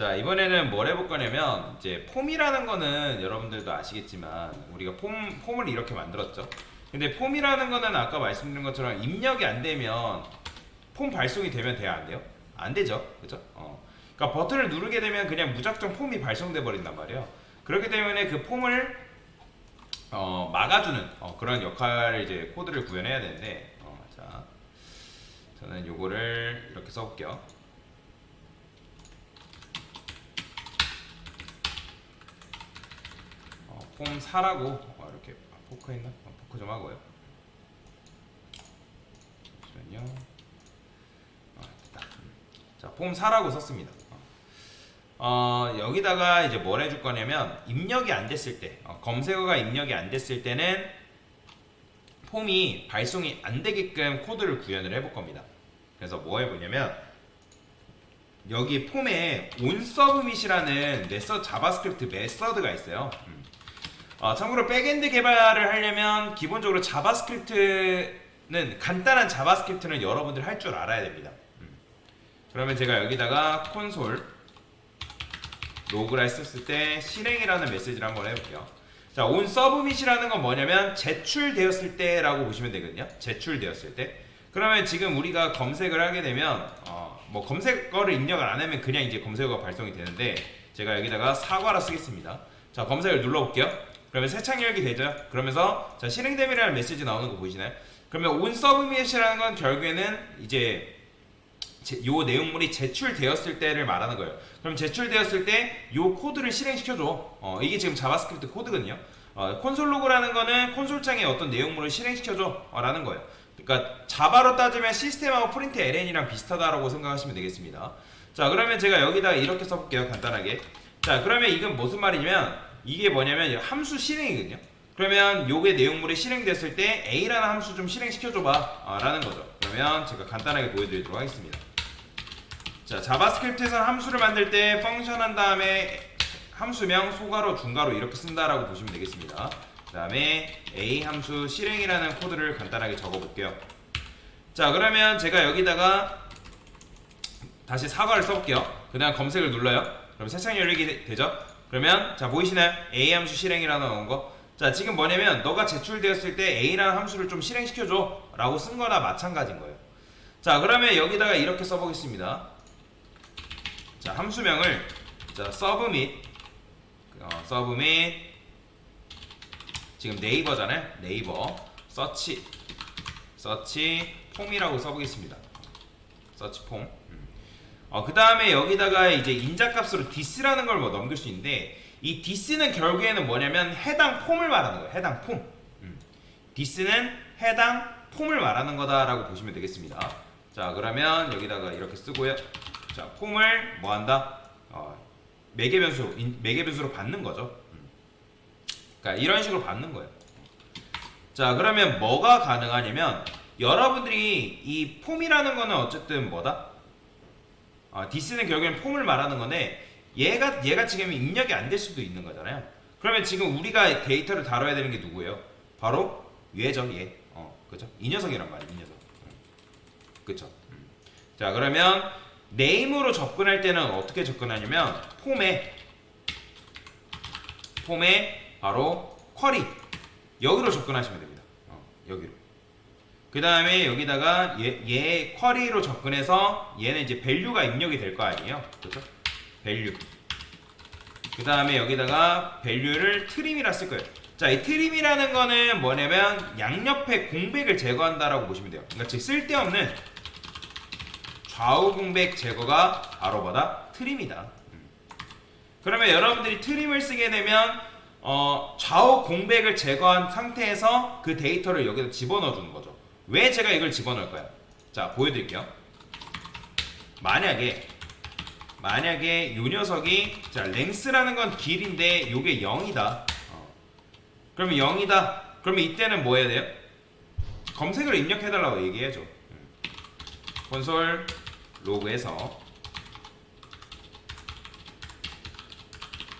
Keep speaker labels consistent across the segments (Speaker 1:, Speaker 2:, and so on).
Speaker 1: 자, 이번에는 뭘 해볼 거냐면, 이제 폼이라는 거는 여러분들도 아시겠지만, 우리가 폼을 이렇게 만들었죠. 근데 폼이라는 거는 아까 말씀드린 것처럼 입력이 안 되면, 폼 발송이 되면 돼야 안 돼요? 안 되죠. 그죠? 그러니까 버튼을 누르게 되면 그냥 무작정 폼이 발송돼 버린단 말이에요. 그렇기 때문에 그 폼을 막아주는 그런 역할을 이제 코드를 구현해야 되는데, 자, 저는 요거를 이렇게 써볼게요. 폼 4라고 이렇게 포크 있나? 포크 좀 하고요. 잠시만요. 됐다. 자, 폼 4라고 썼습니다. 여기다가 이제 뭘 해줄 거냐면 입력이 안 됐을 때, 검색어가 입력이 안 됐을 때는 폼이 발송이 안 되게끔 코드를 구현을 해볼 겁니다. 그래서 뭐 해보냐면 여기 폼에 onSubmit이라는 자바스크립트 메서드가 있어요. 참고로 백엔드 개발을 하려면 기본적으로 자바스크립트는 간단한 자바스크립트는 여러분들 할 줄 알아야 됩니다. 그러면 제가 여기다가 콘솔 로그라 했었을 때 실행이라는 메시지를 한번 해볼게요. 자, onSubmit이라는 건 뭐냐면 제출되었을 때라고 보시면 되거든요. 제출되었을 때. 그러면 지금 우리가 검색을 하게 되면 뭐 검색어를 입력을 안 하면 그냥 이제 검색어가 발송이 되는데 제가 여기다가 사과라 쓰겠습니다. 자, 검색을 눌러볼게요. 그러면 새 창 열기 되죠. 그러면서 자, 실행됨이라는 메시지 나오는 거 보이시나요? 그러면 onSubmit이라는 건 결국에는 이제 요 내용물이 제출되었을 때를 말하는 거예요. 그럼 제출되었을 때 요 코드를 실행시켜줘. 이게 지금 자바스크립트 코드거든요. 콘솔 로그라는 거는 콘솔창에 어떤 내용물을 실행시켜줘 라는 거예요. 그러니까 자바로 따지면 시스템하고 프린트 ln이랑 비슷하다라고 생각하시면 되겠습니다. 자, 그러면 제가 여기다가 이렇게 써볼게요. 간단하게. 자, 그러면 이건 무슨 말이냐면 이게 뭐냐면 함수 실행이거든요. 그러면 요게 내용물이 실행됐을 때 A라는 함수 좀 실행시켜줘봐 라는 거죠. 그러면 제가 간단하게 보여드리도록 하겠습니다. 자, 자바스크립트에서는 함수를 만들 때 펑션 한 다음에 함수명 소괄호 중괄호 이렇게 쓴다라고 보시면 되겠습니다. 그 다음에 A 함수 실행이라는 코드를 간단하게 적어볼게요. 자, 그러면 제가 여기다가 다시 사과를 써볼게요. 그 다음 검색을 눌러요. 그럼 새 창 열리게 되죠. 그러면 자, 보이시나요? A 함수 실행이라는 나온 거. 자, 지금 뭐냐면 너가 제출되었을 때 A라는 함수를 좀 실행시켜줘 라고 쓴 거나 마찬가지인 거예요. 자, 그러면 여기다가 이렇게 써보겠습니다. 자, 함수명을 자, submit 지금 네이버잖아요. 네이버 search 폼이라고 써보겠습니다. search 폼. 그 다음에 여기다가 이제 인자값으로 this라는 걸 뭐 넘길 수 있는데 이 this는 결국에는 뭐냐면 해당 폼을 말하는 거예요. 해당 폼. this는 해당 폼을 말하는 거다라고 보시면 되겠습니다. 자, 그러면 여기다가 이렇게 쓰고요. 자, 폼을 뭐 한다? 매개 변수로 받는 거죠. 그러니까 이런 식으로 받는 거예요. 자, 그러면 뭐가 가능하냐면 여러분들이 이 폼이라는 거는 어쨌든 뭐다? this는 결국엔 폼을 말하는 건데 얘가 지금 입력이 안 될 수도 있는 거잖아요. 그러면 지금 우리가 데이터를 다뤄야 되는 게 누구예요? 바로 얘죠, 얘. 그죠? 이 녀석이란 말이에요, 이 녀석. 그쵸? 자, 그러면 네임으로 접근할 때는 어떻게 접근하냐면 폼에 바로 쿼리 여기로 접근하시면 됩니다. 여기로. 그 다음에 여기다가 얘 쿼리로 접근해서 얘는 이제 밸류가 입력이 될 거 아니에요. 그렇죠? 밸류. 그 다음에 여기다가 밸류를 트림이라 쓸 거예요. 자, 이 트림이라는 거는 뭐냐면 양옆에 공백을 제거한다라고 보시면 돼요. 그러니까 즉 쓸데없는 좌우 공백 제거가 바로 뭐다? 트림이다. 그러면 여러분들이 트림을 쓰게 되면 좌우 공백을 제거한 상태에서 그 데이터를 여기다 집어넣어 주는 거죠. 왜 제가 이걸 집어넣을까요? 자, 보여드릴게요. 만약에 요 녀석이 자, length라는 건 길인데 요게 0이다. 그러면 0이다. 그러면 이때는 뭐 해야 돼요? 검색을 입력해달라고 얘기해야죠. 콘솔 로그에서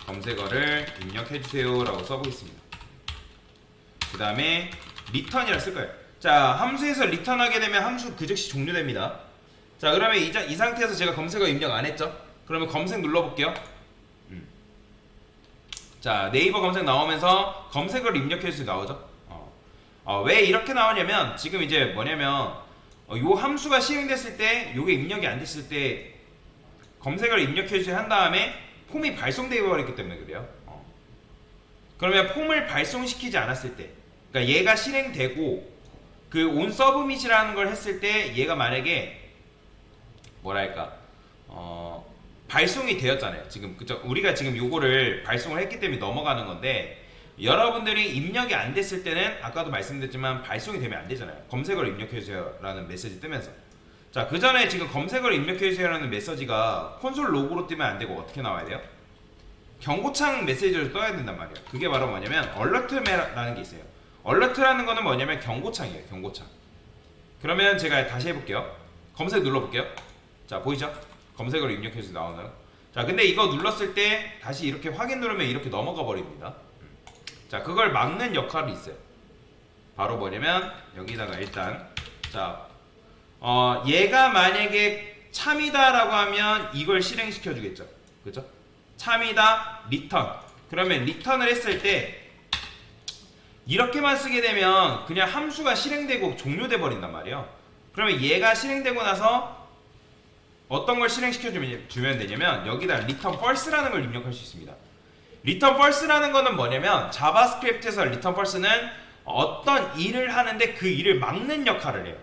Speaker 1: 검색어를 입력해주세요 라고 써보겠습니다. 그 다음에 return이라 쓸 거예요. 자, 함수에서 return하게 되면 함수 그 즉시 종료됩니다. 자, 그러면 이 상태에서 제가 검색어 입력 안 했죠? 그러면 검색 눌러볼게요. 자, 네이버 검색 나오면서 검색어를 입력해서 나오죠. 왜 이렇게 나오냐면 지금 이제 뭐냐면 요 함수가 실행됐을 때 요게 입력이 안 됐을 때 검색어를 입력해주세요 한 다음에 폼이 발송되어 버렸기 때문에 그래요. 그러면 폼을 발송시키지 않았을 때, 그러니까 얘가 실행되고 그 온 서브밋이라는 걸 했을 때 얘가 만약에 뭐랄까 발송이 되었잖아요. 지금 그죠? 우리가 지금 요거를 발송을 했기 때문에 넘어가는 건데 여러분들이 입력이 안 됐을 때는 아까도 말씀드렸지만 발송이 되면 안 되잖아요. 검색어를 입력해주세요 라는 메시지 뜨면서 자, 그 전에 지금 검색어를 입력해주세요 라는 메시지가 콘솔 로고로 뜨면 안 되고 어떻게 나와야 돼요? 경고창 메시지를 떠야 된단 말이에요. 그게 바로 뭐냐면 얼러트라는 게 있어요. 얼러트라는 거는 뭐냐면 경고창이에요. 경고창. 그러면 제가 다시 해볼게요. 검색 눌러볼게요. 자, 보이죠? 검색어를 입력해서 나오는. 자, 근데 이거 눌렀을 때 다시 이렇게 확인 누르면 이렇게 넘어가 버립니다. 자, 그걸 막는 역할이 있어요. 바로 뭐냐면 여기다가 일단 자, 얘가 만약에 참이다라고 하면 이걸 실행시켜 주겠죠. 그죠? 참이다 리턴. 그러면 리턴을 했을 때 이렇게만 쓰게 되면 그냥 함수가 실행되고 종료돼 버린단 말이에요. 그러면 얘가 실행되고 나서 어떤 걸 실행시켜 주면 되냐면 여기다 return false라는 걸 입력할 수 있습니다. return false라는 거는 뭐냐면 자바스크립트에서 return false는 어떤 일을 하는데 그 일을 막는 역할을 해요.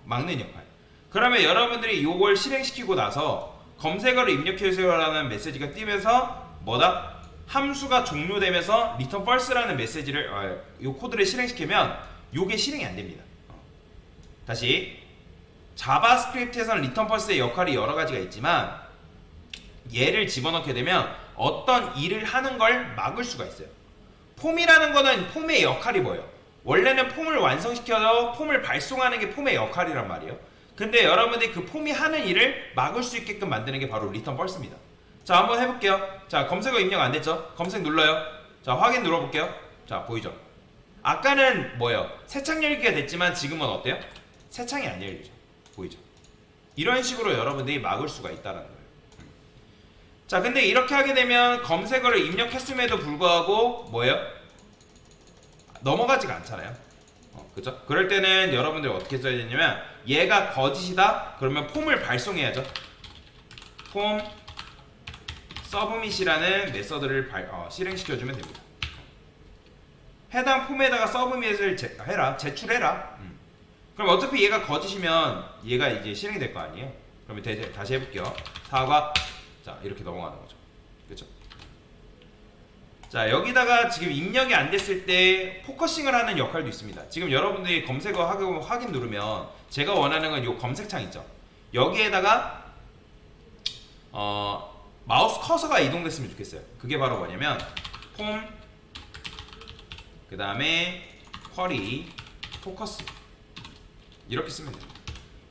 Speaker 1: 막는 역할. 그러면 여러분들이 이걸 실행시키고 나서 검색어를 입력해주세요라는 메시지가 뜨면서 뭐다? 함수가 종료되면서 return false라는 메시지를 이 코드를 실행시키면 이게 실행이 안 됩니다. 다시 자바스크립트에서는 return false의 역할이 여러 가지가 있지만 얘를 집어넣게 되면 어떤 일을 하는 걸 막을 수가 있어요. 폼이라는 거는 폼의 역할이 뭐예요? 원래는 폼을 완성시켜서 폼을 발송하는 게 폼의 역할이란 말이에요. 근데 여러분들이 그 폼이 하는 일을 막을 수 있게끔 만드는 게 바로 return false입니다. 자, 한번 해볼게요. 자, 검색어 입력 안 됐죠? 검색 눌러요. 자, 확인 눌러볼게요. 자, 보이죠? 아까는 뭐예요? 새 창 열기가 됐지만 지금은 어때요? 새 창이 안 열리죠. 보이죠? 이런 식으로 여러분들이 막을 수가 있다는 거예요. 자, 근데 이렇게 하게 되면 검색어를 입력했음에도 불구하고 뭐예요? 넘어가지가 않잖아요. 그죠? 그럴 때는 여러분들이 어떻게 써야 되냐면 얘가 거짓이다? 그러면 폼을 발송해야죠. 폼 서브밋이라는 메서드를 실행시켜주면 됩니다. 해당 폼에다가 서브밋을 제출해라. 그럼 어차피 얘가 거짓이면 얘가 이제 실행이 될 거 아니에요. 그러면 다시 해볼게요. 사과. 자, 이렇게 넘어가는 거죠. 그렇죠? 자, 여기다가 지금 입력이 안 됐을 때 포커싱을 하는 역할도 있습니다. 지금 여러분들이 검색어 확인 누르면 제가 원하는 건 이 검색창 있죠. 여기에다가 마우스 커서가 이동됐으면 좋겠어요. 그게 바로 뭐냐면 폼, 그 다음에 쿼리, 포커스 이렇게 쓰면 돼요.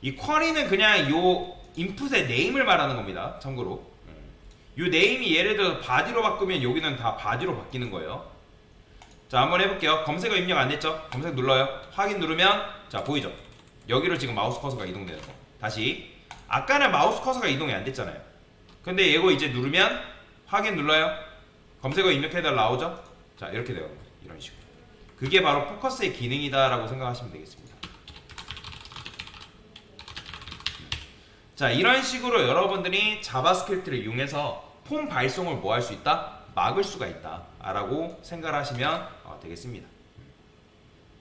Speaker 1: 이 쿼리는 그냥 요 인풋의 네임을 말하는 겁니다. 참고로 요 네임이 예를 들어 바디로 바꾸면 여기는 다 바디로 바뀌는 거예요. 자, 한번 해볼게요. 검색어 입력 안 됐죠? 검색 눌러요. 확인 누르면 자, 보이죠? 여기로 지금 마우스 커서가 이동되는 거. 다시 아까는 마우스 커서가 이동이 안 됐잖아요. 근데 이거 이제 누르면 확인 눌러요. 검색어 입력해달라 나오죠? 자, 이렇게 돼요. 이런 식으로. 그게 바로 포커스의 기능이다 라고 생각하시면 되겠습니다. 자, 이런 식으로 여러분들이 자바스크립트를 이용해서 폼 발송을 뭐 할 수 있다? 막을 수가 있다 라고 생각하시면 되겠습니다.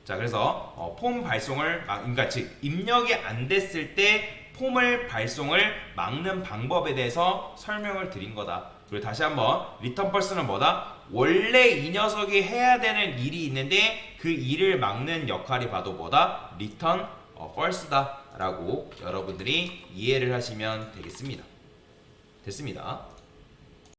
Speaker 1: 자, 그래서 폼 발송을 그러니까 즉 입력이 안 됐을 때 폼을 발송을 막는 방법에 대해서 설명을 드린 거다. 그리고 다시 한번 return false는 뭐다? 원래 이 녀석이 해야 되는 일이 있는데 그 일을 막는 역할이 바로 뭐다? return false다 라고 여러분들이 이해를 하시면 되겠습니다. 됐습니다.